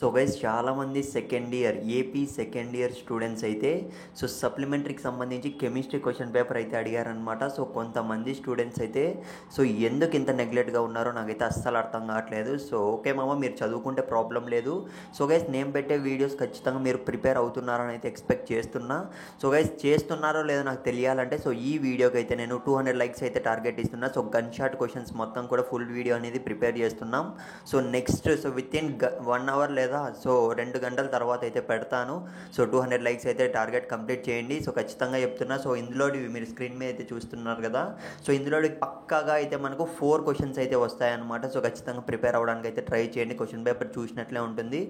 So guys చాలామంది second year AP second year students అయితే సప్లిమెంటరీకి సంబంధించి కెమిస్ట్రీ క్వశ్చన్ పేపర్ అయితే అడిగారనమాట. సో కొంతమంది స్టూడెంట్స్ అయితే ఎందుకు ఇంత నెగ్లెక్ట్గా ఉన్నారో నాకైతే అస్సలు అర్థం కావట్లేదు. సో ఓకే మామ, మీరు చదువుకుంటే ప్రాబ్లం లేదు. సో గైస్ నేను పెట్టే వీడియోస్ ఖచ్చితంగా మీరు ప్రిపేర్ అవుతున్నారని అయితే ఎక్స్పెక్ట్ చేస్తున్నా. సో గైస్ చేస్తున్నారో లేదో నాకు తెలియాలంటే ఈ వీడియోకి అయితే నేను 200 లైక్స్ అయితే టార్గెట్ ఇస్తున్నా. సో గన్ షాట్ క్వశ్చన్స్ మొత్తం కూడా ఫుల్ వీడియో అనేది ప్రిపేర్ చేస్తున్నాం. So next within 1 hour లేదా 2 గంటల తర్వాత అయితే పెడతాను. 200 లైక్స్ అయితే టార్గెట్ కంప్లీట్ చేయండి. ఖచ్చితంగా చెప్తున్నా. ఇందులో మీరు స్క్రీన్ మీద అయితే చూస్తున్నారు కదా. ఇందులో పక్కాగా అయితే మనకు 4 క్వశ్చన్స్ అయితే వస్తాయన్నమాట. ఖచ్చితంగా ప్రిపేర్ అవ్వడానికి అయితే ట్రై చేయండి. క్వశ్చన్ పేపర్ చూసినట్లే ఉంటుంది.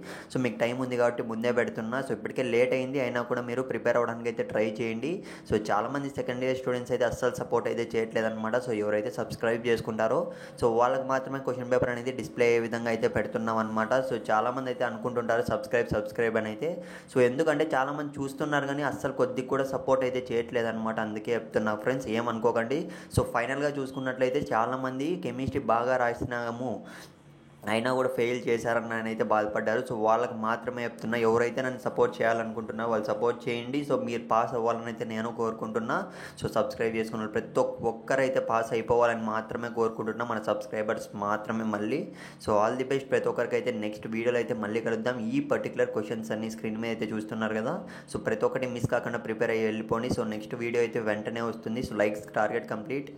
మీకు టైం ఉంది కాబట్టి ముందే పెడుతున్నా. ఇప్పటికే లేట్ అయింది అయినా కూడా మీరు ప్రిపేర్ అవ్వడానికి అయితే ట్రై చేయండి. చాలామంది సెకండ్ ఇయర్ స్టూడెంట్స్ అయితే అస్సలు సపోర్ట్ అయితే చేయట్లేదు అనమాట. ఎవరైతే సబ్స్క్రైబ్ చేసుకుంటారో వాళ్ళకి మాత్రమే క్వశ్చన్ పేపర్ అనేది డిస్ప్లే అయ్యే విధంగా అయితే పెడుతున్నాం అనమాట. చాలామంది అయితే అనుకుంటుంటారు సబ్స్క్రైబ్ అని అయితే. ఎందుకంటే చాలామంది చూస్తున్నారు కానీ అస్సలు కొద్దిగా కూడా సపోర్ట్ అయితే చేయట్లేదు అనమాట. అందుకే చెప్తున్నా ఫ్రెండ్స్, ఏమనుకోకండి. ఫైనల్గా చూసుకున్నట్లయితే చాలామంది కెమిస్ట్రీ బాగా రాసినాము అయినా కూడా ఫెయిల్ చేశారని నేనైతే బాధపడ్డారు. వాళ్ళకి మాత్రమే చెప్తున్నా. ఎవరైతే నన్ను సపోర్ట్ చేయాలనుకుంటున్నారో వాళ్ళు సపోర్ట్ చేయండి. మీరు పాస్ అవ్వాలని అయితే నేను కోరుకుంటున్నా. సబ్స్క్రైబ్ చేసుకున్నారు ప్రతి ఒక్కరైతే పాస్ అయిపోవాలని మాత్రమే కోరుకుంటున్నా, మన సబ్స్క్రైబర్స్ మాత్రమే. మళ్ళీ ఆల్ ది బెస్ట్ ప్రతి ఒక్కరికి అయితే. నెక్స్ట్ వీడియోలో అయితే మళ్ళీ కలుద్దాం. ఈ పర్టికులర్ క్వశ్చన్స్ అన్ని స్క్రీన్ మీద అయితే చూస్తున్నారు కదా. ప్రతి ఒక్కటి మిస్ కాకుండా ప్రిపేర్ అయ్యి వెళ్ళిపోండి. నెక్స్ట్ వీడియో అయితే వెంటనే వస్తుంది. Likes target complete.